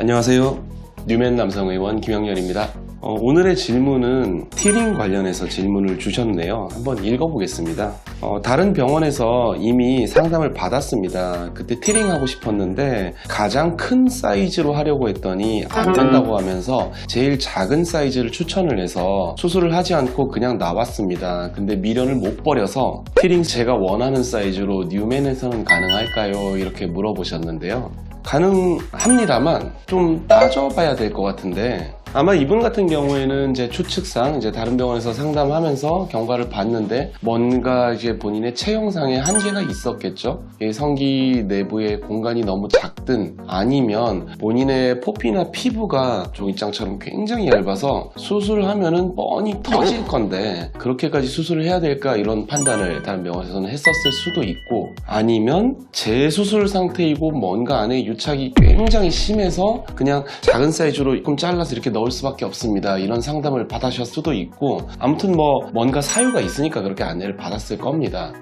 안녕하세요. 뉴맨 남성의원 김영렬입니다. 오늘의 질문은 티링 관련해서 질문을 주셨네요. 한번 읽어보겠습니다. 다른 병원에서 이미 상담을 받았습니다. 그때 티링 하고 싶었는데 가장 큰 사이즈로 하려고 했더니 안 된다고 하면서 제일 작은 사이즈를 추천을 해서 수술을 하지 않고 그냥 나왔습니다. 근데 미련을 못 버려서 티링 제가 원하는 사이즈로 뉴맨에서는 가능할까요? 이렇게 물어보셨는데요. 가능합니다만 좀 따져봐야 될 것 같은데, 아마 이분 같은 경우에는 제 추측상 이제 다른 병원에서 상담하면서 경과를 봤는데 뭔가 이제 본인의 체형상의 한계가 있었겠죠. 성기 내부의 공간이 너무 작든 아니면 본인의 포피나 피부가 종이장처럼 굉장히 얇아서 수술하면은 뻔히 터질 건데 그렇게까지 수술을 해야 될까, 이런 판단을 다른 병원에서는 했었을 수도 있고, 아니면 재수술 상태이고 뭔가 안에 유착이 굉장히 심해서 그냥 작은 사이즈로 조금 잘라서 이렇게 넣을 수밖에 없습니다, 이런 상담을 받으실 수도 있고, 아무튼 뭔가 사유가 있으니까 그렇게 안내를 받았을 겁니다.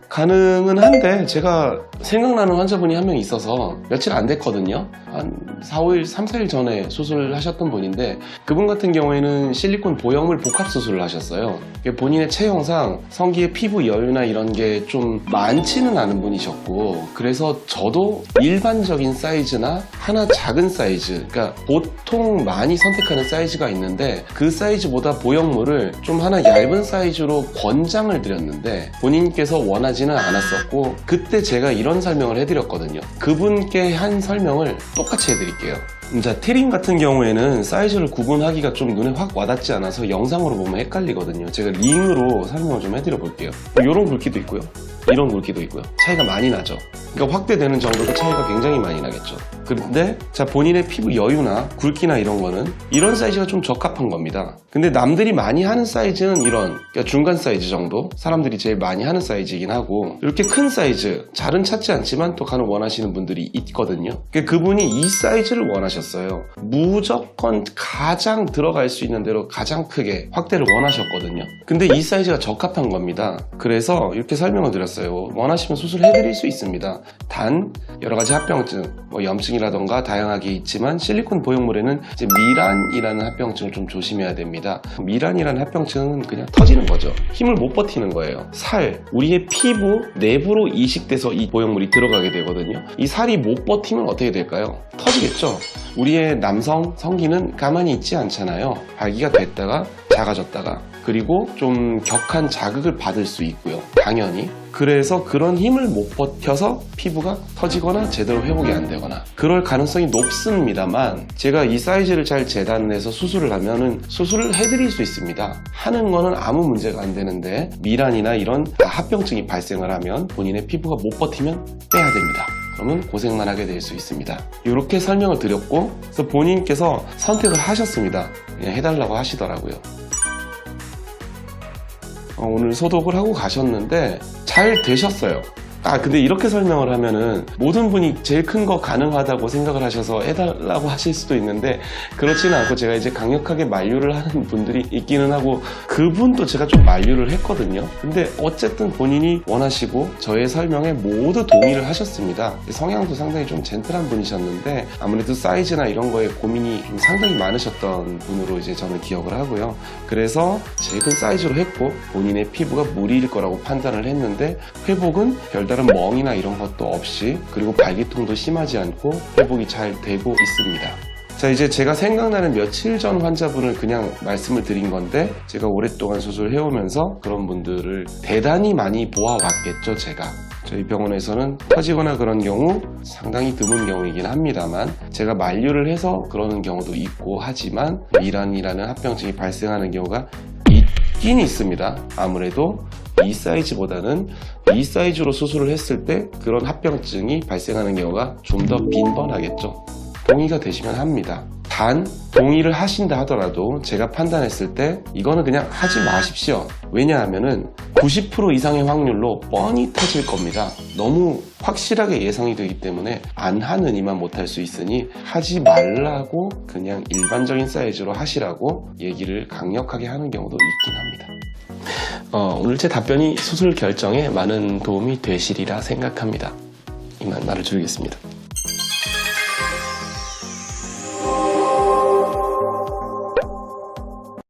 가능은 한데 제가 생각나는 환자분이 한 명 있어서 며칠 안 됐거든요. 한 4일, 3, 4일 전에 수술을 하셨던 분인데, 그분 같은 경우에는 실리콘 보형물 복합 수술을 하셨어요. 본인의 체형상 성기의 피부 여유나 이런 게 좀 많지는 않은 분이셨고, 그래서 저도 일반적인 사이즈나 하나 작은 사이즈, 그러니까 보통 많이 선택하는 사이즈가 있는데 그 사이즈보다 보형물을 좀 하나 얇은 사이즈로 권장을 드렸는데 본인께서 원하지는 않았었고, 그때 제가 이런 설명을 해드렸거든요. 그분께 한 설명을 똑같이 해드릴게요. 자, 티링 같은 경우에는 사이즈를 구분하기가 좀 눈에 확 와닿지 않아서 영상으로 보면 헷갈리거든요. 제가 링으로 설명을 좀 해드려 볼게요. 이런 굵기도 있고요, 이런 굵기도 있고요. 차이가 많이 나죠. 그러니까 확대되는 정도도 차이가 굉장히 많이 나겠죠. 그런데 자, 본인의 피부 여유나 굵기나 이런 거는 이런 사이즈가 좀 적합한 겁니다. 근데 남들이 많이 하는 사이즈는 이런, 그러니까 중간 사이즈 정도, 사람들이 제일 많이 하는 사이즈이긴 하고, 이렇게 큰 사이즈 잘은 찾지 않지만 또 간혹 원하시는 분들이 있거든요. 그러니까 그분이 이 사이즈를 원하셨어요. 무조건 가장 들어갈 수 있는 대로 가장 크게 확대를 원하셨거든요. 근데 이 사이즈가 적합한 겁니다. 그래서 이렇게 설명을 드렸어요. 원하시면 수술해드릴 수 있습니다. 단 여러 가지 합병증, 염증이라던가 다양하게 있지만 실리콘 보형물에는 이제 미란이라는 합병증을 좀 조심해야 됩니다. 미란이라는 합병증은 그냥 터지는 거죠. 힘을 못 버티는 거예요. 우리의 피부 내부로 이식돼서 이 보형물이 들어가게 되거든요. 이 살이 못 버티면 어떻게 될까요? 터지겠죠. 우리의 남성 성기는 가만히 있지 않잖아요. 발기가 됐다가 작아졌다가, 그리고 좀 격한 자극을 받을 수 있고요, 당연히. 그래서 그런 힘을 못 버텨서 피부가 터지거나 제대로 회복이 안 되거나 그럴 가능성이 높습니다만, 제가 이 사이즈를 잘 재단해서 수술을 하면은 수술을 해드릴 수 있습니다. 하는 거는 아무 문제가 안 되는데, 미란이나 이런 합병증이 발생을 하면 본인의 피부가 못 버티면 빼야 됩니다. 그러면 고생만 하게 될 수 있습니다. 이렇게 설명을 드렸고, 그래서 본인께서 선택을 하셨습니다. 그냥 해달라고 하시더라고요. 오늘 소독을 하고 가셨는데 잘 되셨어요. 근데 이렇게 설명을 하면은 모든 분이 제일 큰 거 가능하다고 생각을 하셔서 해달라고 하실 수도 있는데, 그렇지는 않고 제가 이제 강력하게 만류를 하는 분들이 있기는 하고, 그분도 제가 좀 만류를 했거든요. 근데 어쨌든 본인이 원하시고 저의 설명에 모두 동의를 하셨습니다. 성향도 상당히 좀 젠틀한 분이셨는데 아무래도 사이즈나 이런 거에 고민이 좀 상당히 많으셨던 분으로 이제 저는 기억을 하고요. 그래서 제일 큰 사이즈로 했고, 본인의 피부가 무리일 거라고 판단을 했는데 회복은 별다른 멍이나 이런 것도 없이, 그리고 발기통도 심하지 않고 회복이 잘 되고 있습니다. 자, 이제 제가 생각나는 며칠 전 환자분을 그냥 말씀을 드린 건데, 제가 오랫동안 수술을 해오면서 그런 분들을 대단히 많이 보아왔겠죠. 제가 저희 병원에서는 터지거나 그런 경우 상당히 드문 경우이긴 합니다만, 제가 만류를 해서 그러는 경우도 있고 하지만 미란이라는 합병증이 발생하는 경우가 있긴 있습니다. 아무래도 이 사이즈보다는 이 사이즈로 수술을 했을 때 그런 합병증이 발생하는 경우가 좀 더 빈번하겠죠. 동의가 되시면 합니다. 단 동의를 하신다 하더라도 제가 판단했을 때 이거는 그냥 하지 마십시오. 왜냐하면은 90% 이상의 확률로 뻔히 터질 겁니다. 너무 확실하게 예상이 되기 때문에 안 하느니만 못할 수 있으니 하지 말라고, 그냥 일반적인 사이즈로 하시라고 얘기를 강력하게 하는 경우도 있긴 합니다. 오늘 제 답변이 수술 결정에 많은 도움이 되시리라 생각합니다. 이만 말을 줄이겠습니다.